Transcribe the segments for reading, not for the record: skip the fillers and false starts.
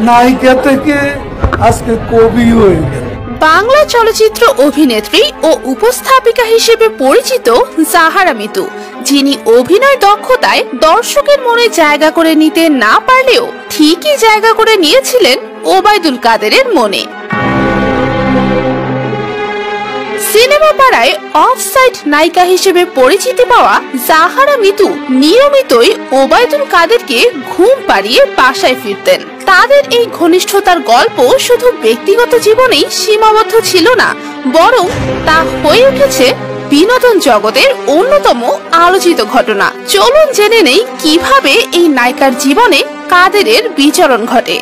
নায়িকা থেকে আজকে কবি হয়ে গেল। বাংলা চলচ্চিত্র অভিনেত্রী ও উপস্থাপিকা হিসেবে পরিচিত জাহারা মিতু, যিনি অভিনয় দক্ষতায় দর্শকের মনে জায়গা করে নিতে না পারলেও ঠিকই জায়গা করে নিয়েছিলেন ওবায়দুল কাদেরের মনে। সিনেমা পাড়ায় অফসাইড নায়িকা হিসেবে পরিচিতি পাওয়া জাহারা মিতু নিয়মিতই ওবায়দুল কাদেরকে ঘুম পাড়িয়ে বাসায় ফিরতেন। তাদের এই ঘনিষ্ঠতার গল্প শুধু ব্যক্তিগত জীবনেই সীমাবদ্ধ ছিল না, বরং তা হয়ে উঠেছে বিনোদন জগতের অন্যতম আলোচিত ঘটনা। চলুন জেনে নেই কিভাবে এই নায়িকার জীবনে কাদেরের বিচরণ ঘটে।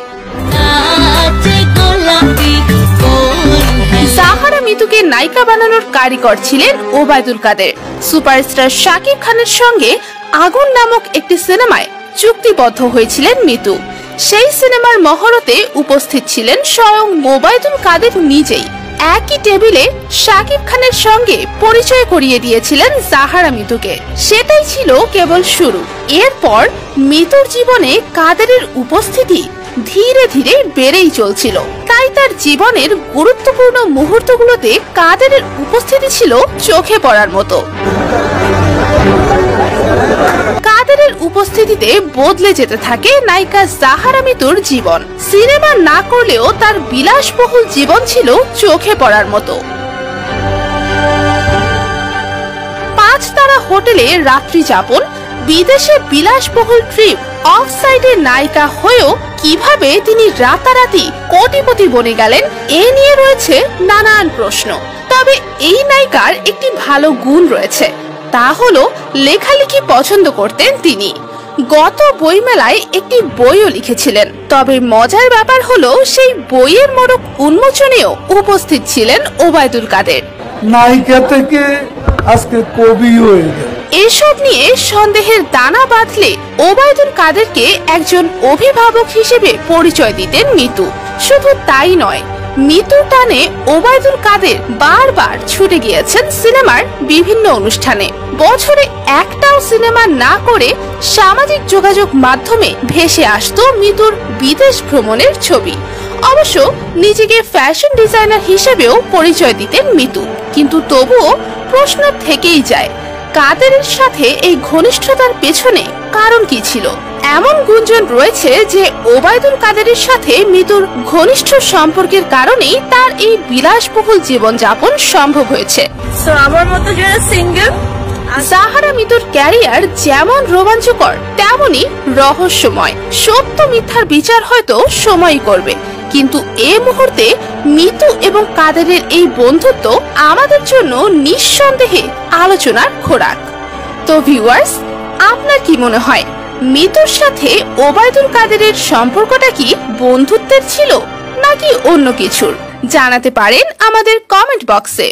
জাহারা মিতুকে নায়িকা বানানোর কারিগর ছিলেন ওবায়দুল কাদের। সুপারস্টার শাকিব খানের সঙ্গে আগুন নামক একটি সিনেমায় চুক্তিবদ্ধ হয়েছিলেন মিতু। সেই সিনেমার মহরতে উপস্থিত ছিলেন স্বয়ং ওবায়দুল কাদের নিজেই। একই টেবিলে শাকিব খানের সঙ্গে পরিচয় করিয়ে দিয়েছিলেন জাহারা মিতুকে। সেটাই ছিল কেবল শুরু। এরপর মিতুর জীবনে কাদেরের উপস্থিতি ধীরে ধীরে বেড়েই চলছিল। তাই তার জীবনের গুরুত্বপূর্ণ মুহূর্তগুলোতে কাদেরের উপস্থিতি ছিল চোখে পড়ার মতো। কাদেরের উপস্থিতিতে বদলে যেতে থাকে নায়িকা জাহারা মিতুর জীবন। সিনেমা না করলেও তার বিলাসবহুল জীবন ছিল চোখে পড়ার মতো। 5 তারা হোটেলে রাত্রি যাপন, বিদেশে বিলাসবহুল ট্রিপ, অফসাইডে নায়িকা হয়েও কিভাবে তিনি রাতারাতি কোটিপতি বনে গেলেন, এ নিয়ে রয়েছে নানান প্রশ্ন। তবে এই নায়িকার একটি ভালো গুণ রয়েছে, তা হলো লেখালেখি পছন্দ করতেন তিনি। গত বইমেলায় একটি বইও লিখেছিলেন। তবে মজার ব্যাপার হলো সেই বইয়ের মোড়ক উন্মোচনেও উপস্থিত ছিলেন ওবায়দুল কাদের। নায়িকা থেকে আজকে কবি হয়ে গেল। এসব নিয়ে সন্দেহের দানা বাঁধলে ওবায়দুল কাদেরকে একজন অভিভাবক হিসেবে পরিচয় দিতেন মিতু। শুধু তাই নয়, মিতুর টানে ওবায়দুল কাদের বারবার ছুটে গিয়েছেন সিনেমার বিভিন্ন অনুষ্ঠানে। বছরে একটাও সিনেমা না করে সামাজিক যোগাযোগ মাধ্যমে ভেসে আসতো মিতুর বিদেশ ভ্রমণের ছবি। অবশ্য নিজেকে ফ্যাশন ডিজাইনার হিসেবেও পরিচয় দিতেন মিতু। কিন্তু তবুও প্রশ্ন থেকেই যায়, কাদেরের সাথে এই ঘনিষ্ঠতার পেছনে কারণ কি ছিল? এমন গুঞ্জন রয়েছে যে ওবায়দুল কাদেরের সাথে মিতুর ঘনিষ্ঠ সম্পর্কের কারণেই তার এই বিলাসবহুল জীবনযাপন সম্ভব হয়েছে। আমার মতো যারা সিঙ্গেল, জাহারা মিতুর ক্যারিয়ার যেমন রোমাঞ্চকর তেমনি রহস্যময়। সত্য মিথ্যার বিচার হয়তো সময়ই করবে, কিন্তু এই মুহূর্তে মিতু এবং কাদেরের এই বন্ধুত্ব আমাদের জন্য নিঃসন্দেহে আলোচনার খোরাক। তো ভিউয়ার্স, আপনার কি মনে হয়, মিতুর সাথে ওবায়দুল কাদেরের সম্পর্কটা কি বন্ধুত্বের ছিল নাকি অন্য কিছুর? জানাতে পারেন আমাদের কমেন্ট বক্সে।